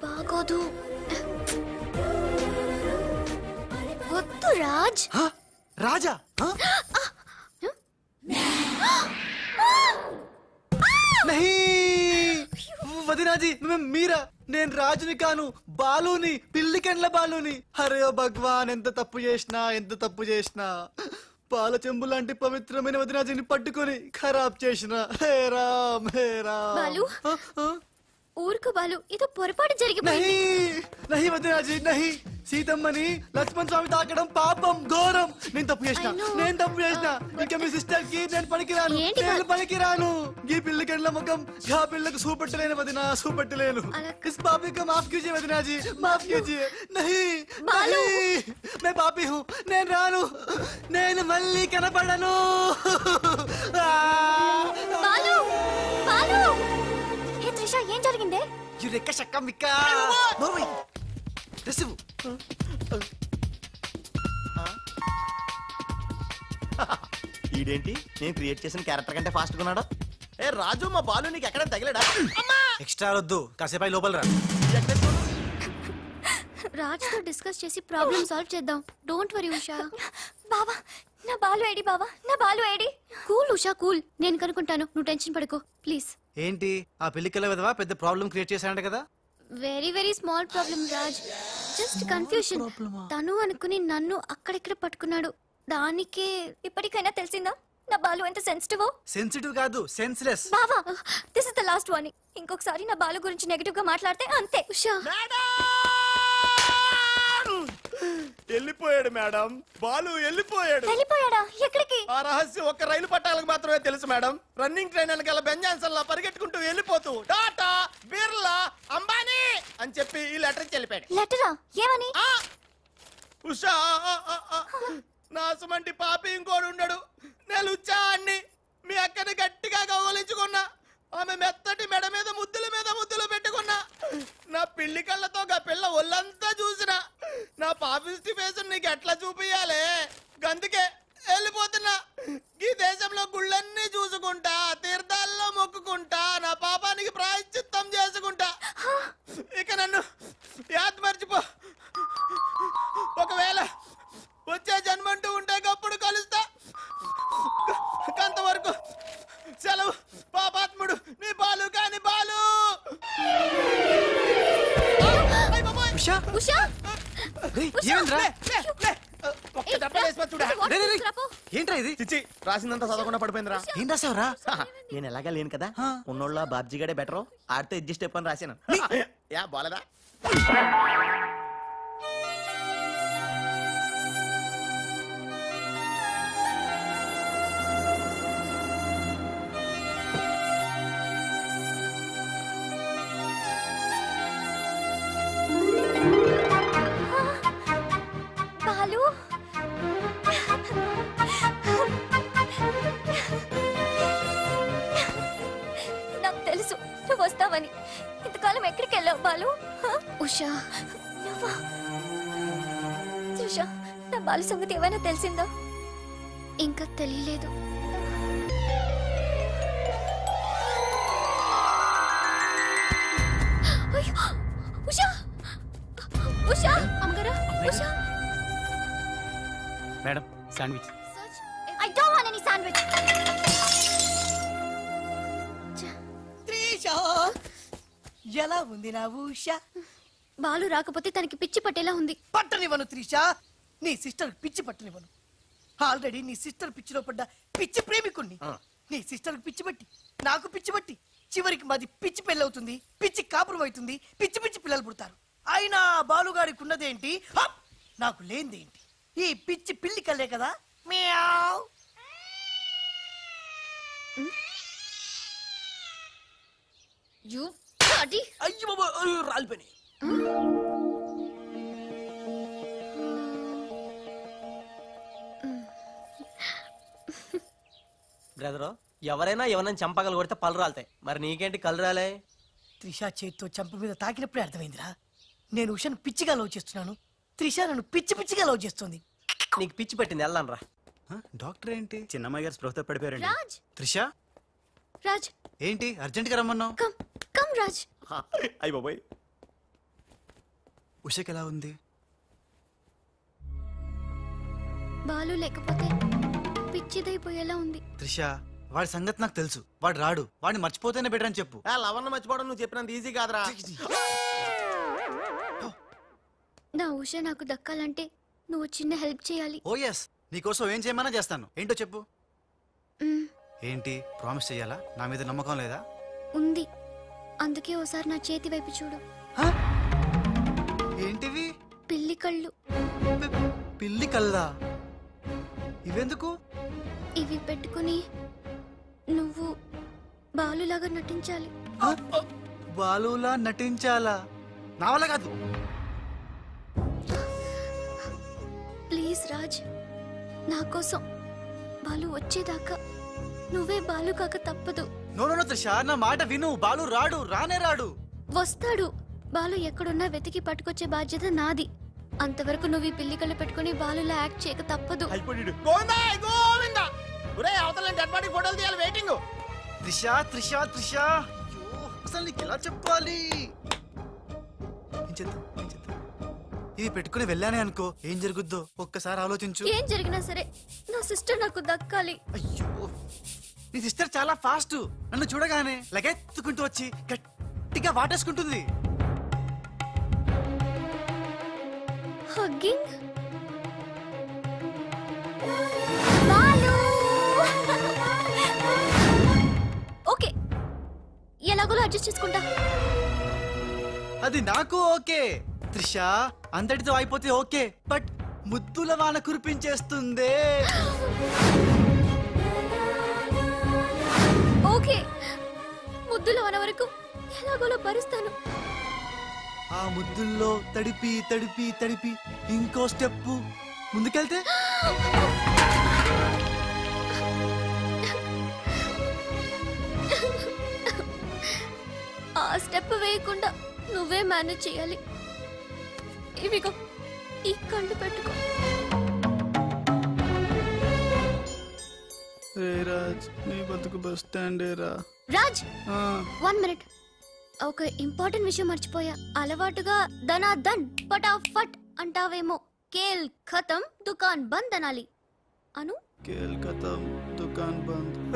బాగోదు. వద్దు రాజ్. రాజా వదినాజీ మీరా? నేను రాజుని కాను, బాలుని, పిల్లికెండ్ల బాలుని. అరే భగవాన్, ఎంత తప్పు చేసినా పాల చెంబు లాంటి పవిత్రమైన వదినాజీని పట్టుకొని ఖరాబ్ చేసిన. హే రామ్, హే రామ్. ఊరుకు బాలు, ఇది పొరపాటు జరిగిపోయింది. నహి వదినాజీ నహి. సీతమ్మని లక్ష్మణ్ స్వామి తాకడం పాపం, ఘోరం. నేను తప్పు చేసిన. ఇక మీ సిస్టర్ కి నేను పనికిరాను. ఈ పిల్లకెళ్ళ ముఖం ఆ పిల్లకు చూపెట్టలేను వదినా, చూపెట్టలేను. ఇస్ పాపి को माफ कीजिए వదినాజీ, माफ कीजिए. नहीं मैं पापी हूँ, నేను రాను. నేను మళ్ళీ కనపడను. బాలు బాలు. హే త్రిష, ఏం జరిగిందే? యురెక్క షక్క మిక్క మోవి రిసివ్. ఈడేంటి నేను క్రియేట్ చేసిన క్యారెక్టర్ కంటే ఫాస్ట్ గా ఉన్నాడు. ఏ రాజు, మా బాలు నీకు ఎక్కడ తగిలాడా? ఎక్స్ట్రా వద్దు, కాసేపు లోపల రా. రాజ్ తో డిస్కస్ చేసి ప్రాబ్లం సాల్వ్ చేద్దాం. Don't worry Usha. బావా, నా బాలు ఏడి? బావా, నా Balu AD? Cool Usha, cool. నేను కనుక్కుంటాను, నువ్వు టెన్షన్ పడుకో ప్లీజ్. ఏంటి ఆ పెళ్లికల విధవా పెద్ద ప్రాబ్లం క్రియేట్ చేశానంట కదా? Very small problem Raj, just confusion. తను అనుకుని నన్ను అక్కడిక్కడ పట్టుకున్నాడు. దానికే ఇప్పటికైనా తెలిసిందా నా బాలు ఎంత సెన్సిటివ్? సెన్సిటివ్ కాదు, సెన్స్లెస్. బావా, this is the last warning. ఇంకొకసారి నా బాలు గురించి నెగటివ్ గా మాట్లాడితే అంతే. ఉషా, వెళ్ళిపోయాడు మేడం, బాలు వెళ్ళిపోయాడు. వెళ్ళిపోయాడా? ఎక్కడికి? ఆ రహస్యం ఒక్క రైలు పట్టాలకు మాత్రమే తెలుసు మేడం. రన్నింగ్ ట్రైన్ వెనకాల బెంజాన్సన్ పరిగెట్టుకుంటూ వెళ్ళిపోతూ టాటా, బిర్లా, అంబానీ అని చెప్పి ఈ లెటర్ ఇచ్చి వెళ్ళిపోయాడు. లెటరా? ఏమని? ఉషా, నా సుమంటి పాపి ఇంకోడు ఉండడు. నేను ఉచ్చాన్ని మీ అక్కని గట్టిగా కౌగలించుకున్నా. ఆమె మెత్తటి మెడ మీద ముద్దులు పెట్టుకున్నా. నా పిల్లి కళ్ళతో ఆ పిల్ల ఒళ్ళంతా చూసిన. నా పాపిస్టి ఫేస్ నీకు ఎట్లా చూపియాలే? గందుకే వెళ్ళిపోతున్నా. ఈ దేశంలో గుళ్ళన్నీ చూసుకుంటా, తీర్థాల్లో మొక్కుకుంటా, నా పాపానికి ప్రాయశ్చిత్తం చేసుకుంటా. ఇక నన్ను యాద్ మర్చిపో. ఒకవేళ వచ్చే జన్మంటూ ఉంటే గప్పుడు కలుస్తా. అంతవరకు సెలవు. పాపాత్ముడు నీ బాలు కాని బాలు. ఏంట్రా ఇది? చిచ్చి, రాసిందంతా చదవకుండా పడిపోయిందిరా. ఏం రాసావురా? నేను ఎలాగా లేను కదా, ఉన్నోళ్ళ బాబ్జీ గడే బెటర్, ఆడితో అడ్జస్ట్ అయిపోయి రాశాను. యా బాలేదా? నాకు తెలుసు నువ్వు వస్తావని. ఇంతకాలం ఎక్కడికి వెళ్ళావు బాలు? ఉషా, నువ్వా? ఉషా, నా బాలు సంగతి ఏమైనా తెలిసిందా? ఇంకా తెలియలేదు. ఉషా, ఉషా, అమ్మగారా, Usha. Madam, sandwich. I don't want any sandwich. Trisha, ఎలా ఉంది నా ఉషా? బాలు రాకపోతే తనకి పిచ్చి పట్టేలా ఉంది. పట్టనివ్వను త్రిషా, నీ సిస్టర్ పిచ్చి పట్టనివ్వను. ఆల్రెడీ నీ సిస్టర్ పిచ్చిలో పడ్డ పిచ్చి ప్రేమికుణ్ణి. నీ సిస్టర్ పిచ్చి పట్టి, నాకు పిచ్చి పట్టి, చివరికి మాది పిచ్చి పెళ్ళవుతుంది, పిచ్చి కాపురం అవుతుంది, పిచ్చి పిచ్చి పిల్లలు పుడతారు. అయినా బాలుగాడికి ఉన్నదేంటి, నాకు లేనిదేంటి? ఈ పిచ్చి పిల్లి కల్లే కదా. మ్యావ్. అయ్యో బాబా, రాలిపోయినాయి. బ్రదరు, ఎవరైనా ఎవరైనా చంపగలు కొడితే పళ్ళు రాలుతాయి, మరి నీకేంటి కళ్ళు రాలే? త్రిష చేత్తో చంప మీద తాకినప్పుడే అర్థమైందిరా. నేను ఉషను పిచ్చిగా లవ్ చేస్తున్నాను, త్రిష నన్ను పిచ్చి పిచ్చిగా లవ్ చేస్తుంది. నీకు పిచ్చి పెట్టింది, వెళ్ళాను రా. డాక్టర్ ఏంటి? చిన్నమ్మాయి గారు స్పృహతో పడిపోయారండి. రాజ్, త్రిష రాజ్, ఏంటి అర్జెంట్ గా రమ్మన్నావు? కమ్ రాజ్. అయ్య బాబాయ్, ఉషకి ఎలా ఉంది? బాలు లేకపోతే పిచ్చిదైపోయేలా ఉంది. త్రిష, వాడి సంగతి నాకు తెలుసు. వాడు రాడు. వాడిని మర్చిపోతేనే బెటర్ అని చెప్పు. లవన్న మర్చిపోవడం నువ్వు చెప్పినంత ఈజీ కాదురా. నా ఉష నాకు దక్కాలంటే నువ్వు చిన్న హెల్ప్ చేయాలి. ఓ ఎస్, నీకోసం ఏం చేయమన్నా చేస్తాను. ఏంటో చెప్పు. మ్, ఏంటి? ప్రామిస్ చెయ్యాలా? నా మీద నమ్మకం లేదా? ఉంది. అందుకే ఓసారి నా చేతి వైపు చూడు. హ? ఏంటివి? పిల్లి కళ్ళు. పిల్లి కల్లా? ఇవెందుకు? ఇవి పెట్టుకుని నువ్వు బాలులాగా నటించాలి. హ? బాలులా నటించాలా? నా వల్ల కాదు. ప్లీజ్ రాజ్, నా కోసం బాలు వచ్చేదాకా నువ్వే బాలు కాక తప్పదు. నో నో నో త్రిష, నా మాట విను. బాలు రాడు, రానే రాడు. వస్తాడు. బాలు ఎక్కడున్నా వెతికి పట్టుకొచ్చే బాధ్యత నాది. అంతవరకు నువ్వు ఈ పిల్లి కళ్ళు పెట్టుకుని బాలులా యాక్ట్ చేయక తప్పదు. అయిపోయాడు. గోవిందా గోవిందా. ఒరే అవతల డెడ్ బాడీ ఫోటోలు తీయాలి, వెయిటింగ్. త్రిష త్రిష త్రిష, అయ్యో, అసలు నీకు ఎలా చెప్పాలి? ఏం చేద్దాం, ఏం చేద్దాం? ఇది పెట్టుకుని వెళ్ళానే అనుకో, ఏం జరుగుద్దో ఒక్కసారి ఆలోచించు. ఏం జరిగినా సరే నా సిస్టర్ నాకు దక్కాలి. అయ్యో, నీ సిస్టర్ చాలా ఫాస్ట్. నన్ను చూడగానే లగెత్తుకుంటూ వచ్చి గట్టిగా వాటేసుకుంటుంది. హగ్గింగ్. బాలు. ఓకే, ఎలాగోలా అడ్జస్ట్ చేసుకుంటా. అది నాకు ఓకే త్రిష, అంతటితో అయిపోతే ఓకే. బట్ ముద్దుల వాన కురిపించేస్తుందే. ఓకే, ముద్దులు అన వరకు ఎలాగోలా భరిస్తాను. ఆ ముద్దుల్లో తడిపి తడిపి తడిపి ఇంకో స్టెప్ ముందుకెళ్తే ఆ స్టెప్ వేయకుండా నువ్వే మేనేజ్ చేయాలి. ఇవిగో ఈ కళ్ళు పెట్టుకో. రాజ్, నీ బతుకు బస్ స్టాండ్ రా. రాజ్, 1 మినిట్. ఒక ఇంపార్టెంట్ విషయం మర్చిపోయా. అలవాటుగా ధనాధన్ ఫటాఫట్ అంటావేమో. కేల్ ఖతం దుకాన్ బంద్ అనాలి. అను కేల్ ఖతం దుకాన్ బంద్.